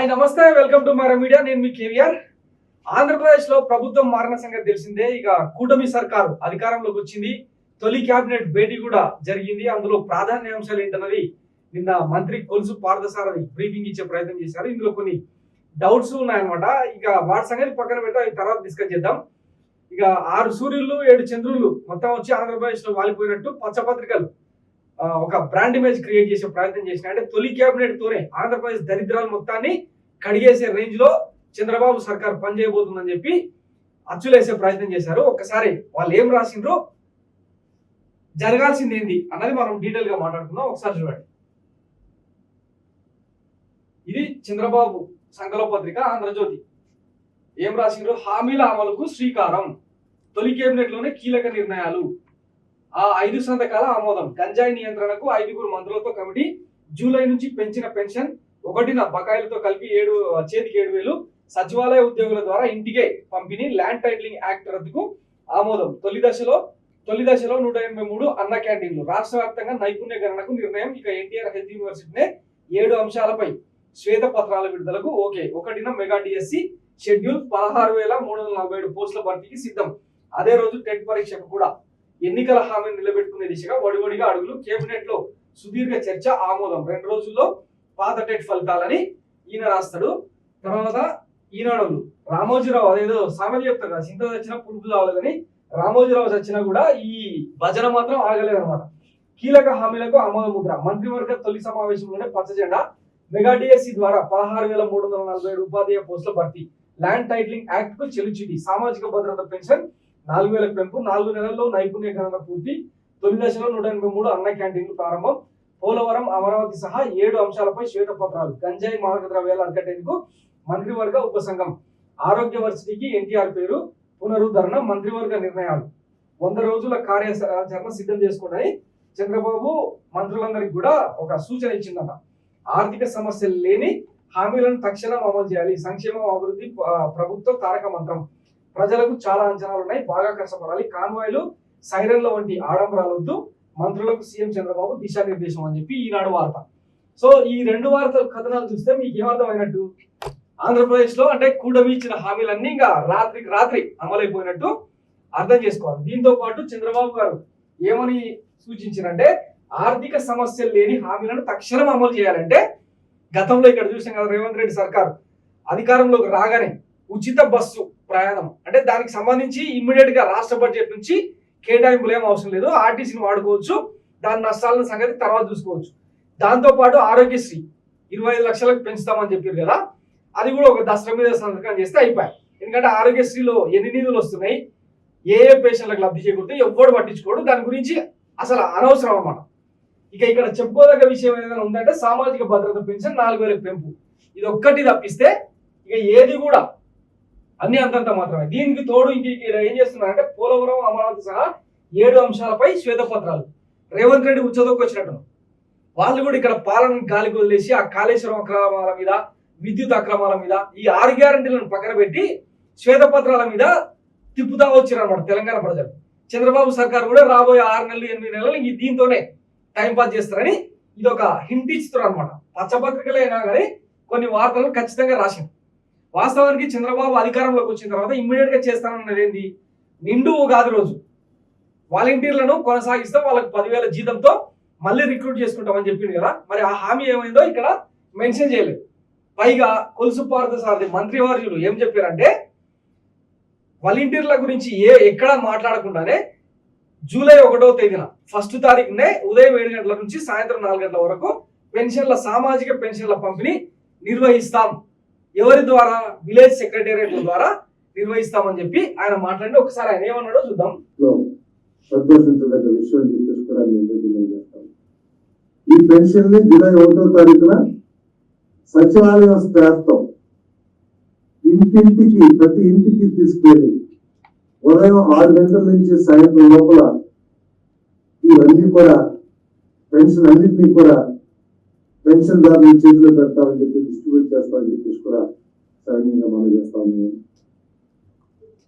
Hi నమస్తే, welcome to మరో media. నేను మీ కేవీఆర్. ఆంధ్రప్రదేశ్ లో ప్రభుత్వం మారిన సంగతి తెలిసిందే. ఇక కూటమి సర్కారు అధికారంలోకి వచ్చింది. తొలి కేబినెట్ భేటీ కూడా జరిగింది. అందులో ప్రాధాన్యాంశాలు ఏంటన్నది నిన్న మంత్రి కొలుసు పార్థసారథి బ్రీఫింగ్ ఇచ్చే ప్రయత్నం చేశారు. ఇందులో కొన్ని డౌట్స్ ఉన్నాయన్నమాట. ఇక వాటి సంగతి పక్కన పెడతా తర్వాత డిస్కస్ చేద్దాం. ఇక 6 సూర్యులు 7 చంద్రులు మొత్తం వచ్చి ఆంధ్రప్రదేశ్ లో వాలిపోయినట్టు పచ్చపత్రికలు ఒక బ్రాండ్ ఇమేజ్ క్రియేట్ చేసే ప్రయత్నం చేసిన. అంటే తొలి కేబినెట్ తోనే ఆంధ్రప్రదేశ్ దరిద్రాలు మొత్తాన్ని కడిగేసే రేంజ్ లో చంద్రబాబు సర్కార్ పనిచేయబోతుందని చెప్పి అచ్చులేసే ప్రయత్నం చేశారు. ఒక్కసారి వాళ్ళు ఏం రాసిండ్రో, జరగాల్సింది ఏంది అన్నది మనం డీటెయిల్ గా మాట్లాడుకుందాం. ఒకసారి చూడండి. ఇది చంద్రబాబు సంకల్ప పత్రిక ఆంధ్రజ్యోతి. ఏం రాసిండ్రు? హామీల అమలుకు శ్రీకారం, తొలి కేబినెట్ లోనే కీలక నిర్ణయాలు, ఆ 5 సంతకాల ఆమోదం, గంజాయి నియంత్రణకు 5 మంత్రులతో కమిటీ, జూలై నుంచి పెంచిన పెన్షన్ 1న బకాయిలతో కలిపి చేతికి 7,000, సచివాలయ ఉద్యోగుల ద్వారా ఇంటికే పంపిణీ, ల్యాండ్ టైటిలింగ్ యాక్ట్ రద్దుకు ఆమోదం, తొలి దశలో 183 అన్న క్యాంటీన్లు, రాష్ట్ర వ్యాప్తంగా నైపుణ్య గణనకు నిర్ణయం. ఇక ఎన్టీఆర్ హెల్త్ యూనివర్సిటీనే 7 అంశాలపై శ్వేత పత్రాల విడుదలకు ఓకే. 1న మెగా డిఎస్సి షెడ్యూల్, 16,347 పోస్టుల భర్తీకి సిద్ధం. అదే రోజు టెట్ పరీక్షకు కూడా ఎన్నికల హామీని నిలబెట్టుకునే దిశగా వడివడిగా అడుగులు, కేబినెట్ లో సుదీర్ఘ చర్చ, ఆమోదం. 2 రోజుల్లో పాత టెట్ ఫలితాలని ఈయన రాస్తాడు. తర్వాత ఈనాడు రామోజీరావు అదేదో సామెత చెప్తారు కదా, చింత చచ్చినా పులుపు కావాలని, రామోజీరావు చచ్చినా కూడా ఈ భజన మాత్రం ఆగలేదన్నమాట. కీలక హామీలకు ఆమోద ముద్ర, మంత్రివర్గ తొలి సమావేశంలోనే పచ్చ జెండా, మెగా డిఎస్సి ద్వారా 16,347 ఉపాధ్యాయ పోస్టుల భర్తీ, ల్యాండ్ టైటిలింగ్ యాక్ట్ కు చెల్లుచిటి, సామాజిక భద్రత పెన్షన్ 4,000 పెంపు, 4 నెలల్లో నైపుణ్య గణన పూర్తి, తొలి దశలో 183 అన్న క్యాంటీన్లు ప్రారంభం, పోలవరం అమరావతి సహా 7 అంశాలపై శ్వేతపత్రాలు, గంజాయి మాదక ద్రవ్యాలు అరికట్టేందుకు మంత్రివర్గ ఉపసంఘం, ఆరోగ్య వర్సిటీకి ఎన్టీఆర్ పేరు, పునరుద్ధరణ, మంత్రివర్గ నిర్ణయాలు, 100 రోజుల కార్యాచరణ సిద్ధం చేసుకోవడానికి చంద్రబాబు మంత్రులందరికీ కూడా ఒక సూచన ఇచ్చిందట. ఆర్థిక సమస్యలు లేని హామీలను తక్షణం అమలు చేయాలి, సంక్షేమం అభివృద్ధి ప్రభుత్వ తారక మంత్రం, ప్రజలకు చాలా అంచనాలు ఉన్నాయి, బాగా కష్టపడాలి, కాన్వాయ్లు సైరన్ల వంటి ఆడంబరాలు వద్దు, మంత్రులకు సీఎం చంద్రబాబు దిశానిర్దేశం అని చెప్పి ఈనాడు వార్త. సో ఈ 2 వార్తల కథనాలు చూస్తే మీకు ఏమర్థమైనట్టు? ఆంధ్రప్రదేశ్ లో అంటే కూటమి ఇచ్చిన హామీలన్నీ ఇంకా రాత్రికి రాత్రి అమలైపోయినట్టు అర్థం చేసుకోవాలి. దీంతో పాటు చంద్రబాబు గారు ఏమని సూచించారంటే, ఆర్థిక సమస్యలు లేని హామీలను తక్షణం అమలు చేయాలంటే, గతంలో ఇక్కడ చూసాం కదా, రేవంత్ రెడ్డి సర్కార్ అధికారంలోకి రాగానే ఉచిత బస్సు ప్రయాణం అంటే దానికి సంబంధించి ఇమ్మీడియట్ గా రాష్ట్ర బడ్జెట్ నుంచి కేటాయింపులు ఏం అవసరం లేదు, ఆర్టీసీని వాడుకోవచ్చు, దాని నష్టాలను సంగతి తర్వాత చూసుకోవచ్చు. దాంతో పాటు ఆరోగ్యశ్రీ 25 లక్షలకు పెంచుతామని చెప్పారు కదా, అది కూడా ఒక దసరా మీద సంతకం చేస్తే అయిపోయాయి. ఎందుకంటే ఆరోగ్యశ్రీలో ఎన్ని నిధులు వస్తున్నాయి, ఏ పేషెంట్లకు లబ్ధి చేకూరుతాయి ఎవ్వడు పట్టించుకోడు, దాని గురించి అసలు అనవసరం అన్నమాట. ఇక ఇక్కడ చెప్పుకోదగ్గ విషయం ఏదైనా ఉందంటే సామాజిక భద్రత పెన్షన్ 4,000 పెంపు, ఇది ఒక్కటి తప్పిస్తే ఇక ఏది కూడా అన్ని అంతంత మాత్రమే. దీనికి తోడు ఇంక ఏం చేస్తున్నారంటే పోలవరం అమరావతి సహా 7 అంశాలపై శ్వేతపత్రాలు. రేవంత్ రెడ్డి ఉచ్చదొక్కు వచ్చినట్టు వాళ్ళు కూడా ఇక్కడ పాలన గాలికి వదిలేసి ఆ కాళేశ్వరం అక్రమాల మీద, విద్యుత్ అక్రమాల మీద, ఈ 6 గ్యారంటీలను పక్కన పెట్టి శ్వేతపత్రాల మీద తిప్పుతా వచ్చారు అనమాట తెలంగాణ ప్రజలు. చంద్రబాబు సర్కార్ కూడా రాబోయే 6 నెలలు 8 నెలలు ఇంక దీంతోనే టైంపాస్ చేస్తారని ఇది ఒక హింట్ ఇస్తారు అనమాట. పచ్చపత్రికలు అయినా కానీ కొన్ని వార్తలను ఖచ్చితంగా రాసింది. వాస్తవానికి చంద్రబాబు అధికారంలోకి వచ్చిన తర్వాత ఇమ్మీడియట్ గా చేస్తానన్నది ఏంది, నిండు ఉగాది రోజు వాలంటీర్లను కొనసాగిస్తే వాళ్ళకి 10,000 జీతంతో మళ్ళీ రిక్రూట్ చేసుకుంటామని చెప్పింది కదా, మరి ఆ హామీ ఏమైందో ఇక్కడ మెన్షన్ చేయలేదు. పైగా కొలుసు పార్థసారథి మంత్రివర్యులు ఏం చెప్పారంటే, వాలంటీర్ల గురించి ఎక్కడా మాట్లాడకుండానే జూలై 1వ తేదీన 1వ తారీఖునే ఉదయం 7 గంటల నుంచి సాయంత్రం 4 గంటల వరకు పెన్షన్ల సామాజిక పెన్షన్ల పంపిణీ నిర్వహిస్తాం, ఎవరి ద్వారా? విలేజ్ సెక్రటేరియట్ల ద్వారా నిర్వహిస్తామని చెప్పి ఆయన మాట్లాడి ఒకసారి ఆయన ఏమన్నాడో చూద్దాం. సంతోషించదగ్గ విషయం చెప్పేసి కూడా చేస్తాం. ఈ పెన్షన్ ని జూలై 1వ తారీఖున సచివాలయం స్టాఫ్ తో ఇంటింటికి ప్రతి ఇంటికి తీసుకెళ్ళి ఉదయం 6 గంటల నుంచి సాయంత్రం లోపల ఇవన్నీ కూడా పెన్షన్ అన్నింటినీ కూడా పెన్షన్ దారుల చేతిలో పెడతామని చెప్పి డిస్ట్రిబ్యూట్ చేస్తామని చెప్పేసి కూడా సైన్యంగా మనం చేస్తామని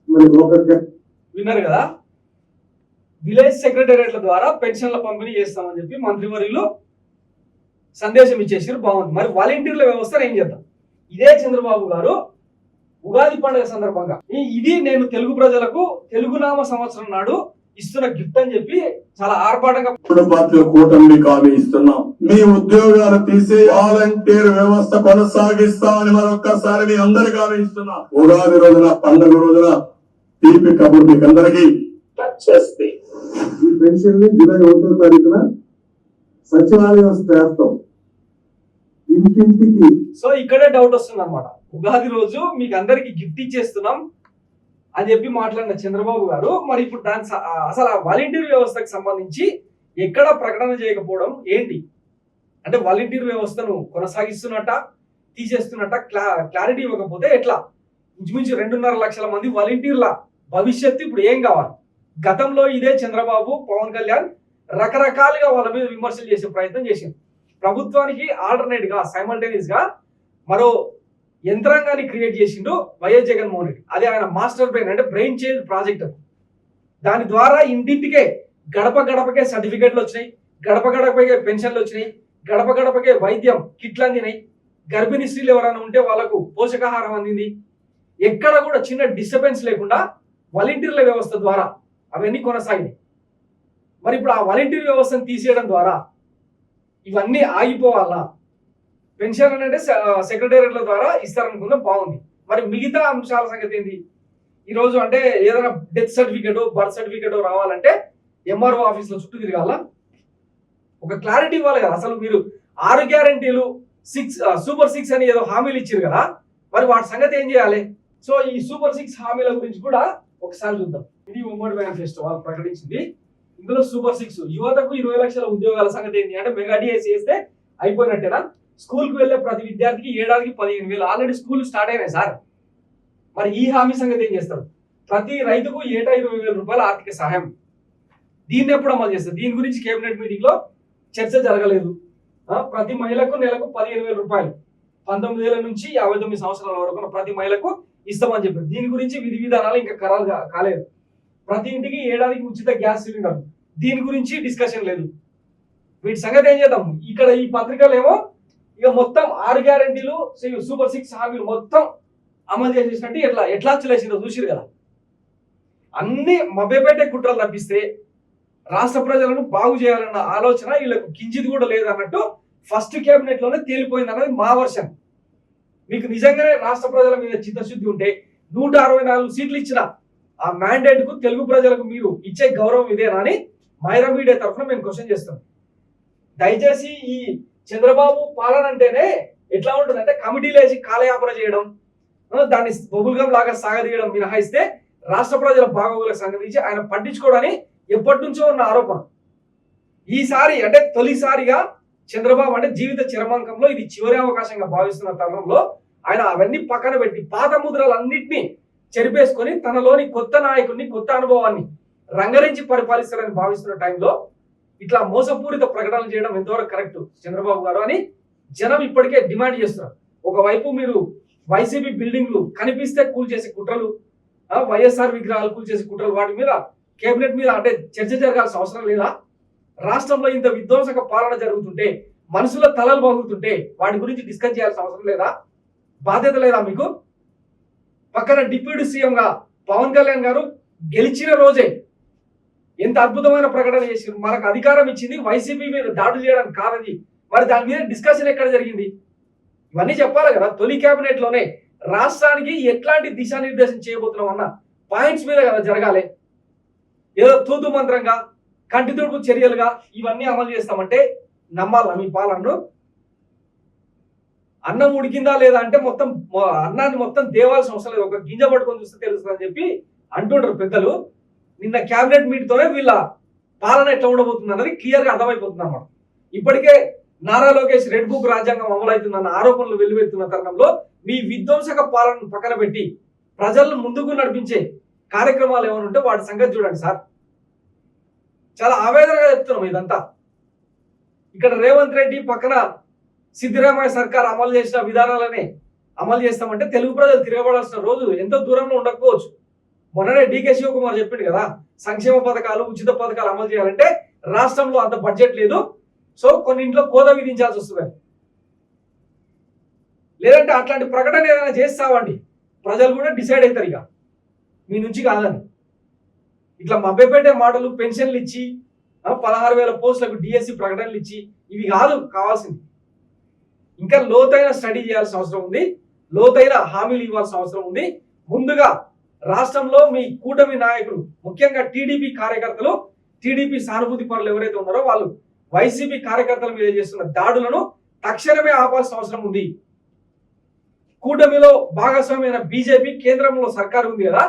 మరి విన్నారు కదా. విలేజ్ సెక్రటేరియట్ల ద్వారా పెన్షన్ల పంపిణీ చేస్తామని చెప్పి మంత్రివర్యులు సందేశం ఇచ్చేసారు. బాగుంది. మరి వాలంటీర్ల వ్యవస్థను ఏం చేద్దాం? ఇదే చంద్రబాబు గారు ఉగాది పండుగ సందర్భంగా ఇది నేను తెలుగు ప్రజలకు తెలుగునామ సంవత్సరం నాడు ఇస్తున్న గిఫ్ట్ అని చెప్పి చాలా ఆర్భాటంగా పార్టీల కూటమి హామీ ఇస్తున్నాం. మీ ఉద్యోగాలు తీసే వాలంటీర్ వ్యవస్థ కొనసాగిస్తామని మరొక్కసారి మీ అందరికీ హామీ ఇస్తున్నాం. ఉగాది రోజున పండుగ రోజున తీపి కబుర్ మీకు అందరికీ చేస్తే ఈ పెన్షన్ ని జూలై 1వ తారీఖున సచివాలయం స్టాఫ్ తో ఇంటింటికి. సో ఇక్కడే డౌట్ వస్తుంది అనమాట. ఉగాది రోజు మీకు అందరికి గిఫ్ట్ ఇచ్చేస్తున్నాం అని చెప్పి మాట్లాడిన చంద్రబాబు గారు మరి ఇప్పుడు దాని అసలు ఆ వాలంటీర్ వ్యవస్థకు సంబంధించి ఎక్కడ ప్రకటన చేయకపోవడం ఏంటి? అంటే వాలంటీర్ వ్యవస్థను కొనసాగిస్తున్నట్ట తీసేస్తున్నట్ట క్లారిటీ ఇవ్వకపోతే ఎట్లా? ఇంచుమించు 2.5 లక్షల మంది వాలంటీర్ల భవిష్యత్తు ఇప్పుడు ఏం కావాలి? గతంలో ఇదే చంద్రబాబు పవన్ కళ్యాణ్ రకరకాలుగా వాళ్ళ మీద విమర్శలు చేసే ప్రయత్నం చేసింది. ప్రభుత్వానికి ఆల్టర్నేట్ గా సైమల్టేనియస్ గా మరో యంత్రాంగాన్ని క్రియేట్ చేసిండు వైఎస్ జగన్మోహన్ రెడ్డి. అదే ఆయన మాస్టర్ బ్రెయిన్, అంటే బ్రెయిన్ చేంజ్ ప్రాజెక్ట్. దాని ద్వారా ఇంటింటికే గడప గడపకే సర్టిఫికేట్లు వచ్చినాయి, గడప గడపకే పెన్షన్లు వచ్చినాయి, గడప గడపకే వైద్యం కిట్లు అందినాయి, గర్భిణీ స్త్రీలు ఎవరైనా ఉంటే వాళ్ళకు పోషకాహారం అందింది. ఎక్కడ కూడా చిన్న డిస్టర్బెన్స్ లేకుండా వాలంటీర్ల వ్యవస్థ ద్వారా అవన్నీ కొనసాగినాయి. మరి ఇప్పుడు ఆ వాలంటీర్ వ్యవస్థను తీసేయడం ద్వారా ఇవన్నీ ఆగిపోవాలా? పెన్షన్ అంటే సెక్రటేరియట్ల ద్వారా ఇస్తారనుకుందాం, బాగుంది. మరి మిగతా అంశాల సంగతి ఏంటి? ఈరోజు అంటే ఏదైనా డెత్ సర్టిఫికేట్, బర్త్ సర్టిఫికేట్ రావాలంటే ఎంఆర్ఓ ఆఫీస్లో చుట్టూ తిరగాల. ఒక క్లారిటీ ఇవ్వాలి కదా. అసలు మీరు 6 గ్యారంటీలు 6 సూపర్ 6 అని ఏదో హామీలు ఇచ్చారు కదా, మరి వాటి సంగతి ఏం చేయాలి? సో ఈ సూపర్ 6 హామీల గురించి కూడా ఒకసారి చూద్దాం. ఇది ఉమ్మడి మేనిఫెస్టో వాళ్ళు ప్రకటించింది. ఇందులో సూపర్ 6 యువతకు 20 లక్షల ఉద్యోగాల సంగతి ఏంటి అంటే మెగా డిఎస్ చేస్తే అయిపోయినట్టేనా? స్కూల్ కు వెళ్లే ప్రతి విద్యార్థికి ఏడాదికి 15,000. ఆల్రెడీ స్కూల్ స్టార్ట్ అయినాయి సార్. మరి ఈ హామీ సంగతి ఏం చేస్తారు? ప్రతి రైతుకు ఏటా 20,000 రూపాయల ఆర్థిక సహాయం. దీన్ని ఎప్పుడు అమలు చేస్తారు? దీని గురించి కేబినెట్ మీటింగ్ లో చర్చ జరగలేదు. ప్రతి మహిళకు నెలకు 15,000 రూపాయలు 19 ఏళ్ల నుంచి 59 సంవత్సరాల వరకు ప్రతి మహిళకు ఇస్తామని చెప్పారు. దీని గురించి విధి విధానాలు ఇంకా ఖరారు కాలేదు. ప్రతి ఇంటికి ఏడాదికి ఉచిత గ్యాస్ సిలిండర్, దీని గురించి డిస్కషన్ లేదు. వీటి సంగతి ఏం చేద్దాం? ఇక్కడ ఈ పత్రికలు ఏమో ఇక మొత్తం 6 గ్యారంటీలు సూపర్ 6 హామీలు మొత్తం అమలు చేసేసినట్టు ఎట్లా చూలేసిందో చూసిరు కదా. అన్ని మభ్యపెట్టే కుట్రలు తప్పిస్తే రాష్ట్ర ప్రజలను బాగు చేయాలన్న ఆలోచన వీళ్ళకు కించిది కూడా లేదన్నట్టు ఫస్ట్ కేబినెట్ లోనే తేలిపోయింది అన్నది మా వర్షన్. మీకు నిజంగానే రాష్ట్ర ప్రజల మీద చిత్తశుద్ధి ఉంటే 164 సీట్లు ఇచ్చిన ఆ మ్యాండేట్ కు తెలుగు ప్రజలకు మీరు ఇచ్చే గౌరవం ఇదేనా అని మైరా మీడియా తరఫున మేము క్వశ్చన్ చేస్తాం. దయచేసి ఈ చంద్రబాబు పాలన అంటేనే ఎట్లా ఉంటుందంటే కమిటీలు వేసి కాలయాపన చేయడం, దాన్ని బొబుల్గం లాగా సాగదీయడం మినహాయిస్తే రాష్ట్ర ప్రజల బాగోగులకు సంగతించి ఆయన పట్టించుకోవడాన్ని ఎప్పటి నుంచో ఉన్న ఆరోపణ. ఈసారి అంటే తొలిసారిగా చంద్రబాబు అంటే జీవిత చరమాంకంలో ఇది చివరి అవకాశంగా భావిస్తున్న తరుణంలో ఆయన అవన్నీ పక్కన పెట్టి పాత ముద్రలన్నింటినీ చెరిపేసుకొని తనలోని కొత్త నాయకుడిని, కొత్త అనుభవాన్ని రంగరించి పరిపాలిస్తారని భావిస్తున్న టైంలో ఇట్లా మోసపూరిత ప్రకటనలు చేయడం ఎంతవరకు కరెక్ట్ చంద్రబాబు గారు అని జనం ఇప్పటికే డిమాండ్ చేస్తున్నారు. ఒకవైపు మీరు వైసీపీ బిల్డింగ్లు కనిపిస్తే కూల్ చేసే కుట్రలు, వైఎస్ఆర్ విగ్రహాలు కూల్ చేసే కుట్రలు, వాటి మీద కేబినెట్ మీద అంటే చర్చ జరగాల్సిన అవసరం లేదా? రాష్ట్రంలో ఇంత విధ్వంసక పాలన జరుగుతుంటే, మనుషుల తలలు బాగుతుంటే వాటి గురించి డిస్కస్ చేయాల్సిన అవసరం లేదా? బాధ్యత లేదా మీకు? పక్కన డిప్యూటీ సీఎంగా పవన్ కళ్యాణ్ గారు గెలిచిన రోజే ఎంత అద్భుతమైన ప్రకటన చేశారు. మనకు అధికారం ఇచ్చింది వైసీపీ మీద దాడులు చేయడానికి కాదని, మరి దాని మీద డిస్కషన్ ఎక్కడ జరిగింది? ఇవన్నీ చెప్పాలి కదా. తొలి కేబినెట్ లోనే రాష్ట్రానికి ఎట్లాంటి దిశానిర్దేశం చేయబోతున్నాం అన్న పాయింట్స్ మీద కదా జరగాలి. ఏదో తూతు మంత్రంగా కంటి తుడుపు చర్యలుగా ఇవన్నీ అమలు చేస్తామంటే నమ్మాలా మీ పాలనను? అన్నం ఉడికిందా లేదా అంటే మొత్తం అన్నాన్ని మొత్తం దేవాల్సిన అవసరం లేదు, ఒక గింజ పట్టుకొని చూస్తే తెలుస్తుందని చెప్పి అంటుంటారు పెద్దలు. నిన్న క్యాబినెట్ మీట్ తోనే వీళ్ళ పాలన ఎట్లా ఉండబోతుంది అన్నది క్లియర్ గా అర్థమైపోతుంది అన్నమాట. ఇప్పటికే నారా లోకేష్ రెడ్ బుక్ రాజ్యాంగం అమలవుతుందన్న ఆరోపణలు వెల్లువెత్తున్న తరుణంలో మీ విధ్వంసక పాలనను పక్కన పెట్టి ప్రజలను ముందుకు నడిపించే కార్యక్రమాలు ఏమైనా ఉంటే వాటి సంగతి చూడండి సార్. చాలా ఆవేదనగా చెప్తున్నాం ఇదంతా. ఇక్కడ రేవంత్ రెడ్డి పక్కన సిద్ధరామయ్య సర్కార్ అమలు చేసిన విధానాలనే అమలు చేస్తామంటే తెలుగు ప్రజలు తిరగబడాల్సిన రోజు ఎంతో దూరంలో ఉండకపోవచ్చు. మొన్ననే డీకే శివకుమార్ చెప్పిండు కదా, సంక్షేమ పథకాలు, ఉచిత పథకాలు అమలు చేయాలంటే రాష్ట్రంలో అంత బడ్జెట్ లేదు, సో కొన్ని ఇంట్లో కోత విధించాల్సి వస్తుంది. లేదంటే అట్లాంటి ప్రకటన ఏదైనా చేస్తావండి, ప్రజలు కూడా డిసైడ్ అవుతారు ఇక మీ నుంచి కాదని. ఇట్లా మభ్యపెట్టే మాటలు, పెన్షన్లు ఇచ్చి 16,000 పోస్టులకు డిఎస్సి ప్రకటనలు ఇచ్చి ఇవి కాదు కావాల్సింది. ఇంకా లోతైన స్టడీ చేయాల్సిన అవసరం ఉంది, లోతైన హామీలు ఇవ్వాల్సిన అవసరం ఉంది. ముందుగా రాష్ట్రంలో మీ కూటమి నాయకులు, ముఖ్యంగా టీడీపీ కార్యకర్తలు, టీడీపీ సానుభూతి పరులు ఎవరైతే ఉన్నారో వాళ్ళు వైసీపీ కార్యకర్తల మీద చేస్తున్న దాడులను తక్షణమే ఆపాల్సిన అవసరం ఉంది. కూటమిలో భాగస్వామ్యమైన బీజేపీ కేంద్రంలో సర్కారు ఉంది కదా,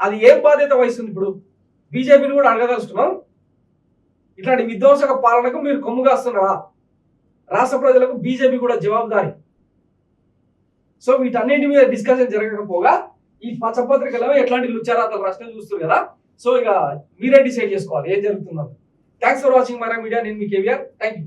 అది ఏం బాధ్యత వహిస్తుంది? ఇప్పుడు బీజేపీని కూడా అడగదలుచుకున్నాం. ఇట్లాంటి విధ్వంసక పాలనకు మీరు కొమ్ముగాస్తున్నారా? రాష్ట్ర ప్రజలకు బీజేపీ కూడా జవాబుదారి. సో వీటన్నిటి మీద డిస్కషన్ జరగకపోగా ఈ పచ్చపత్రికలో ఎట్లాంటి లుచ్చారాతలు ప్రశ్నలు చూస్తారు కదా. సో ఇక మీరే డిసైడ్ చేసుకోవాలి ఏం జరుగుతుందో. Thanks for watching Mara media. నేను మీ కేవీఆర్. Thank you.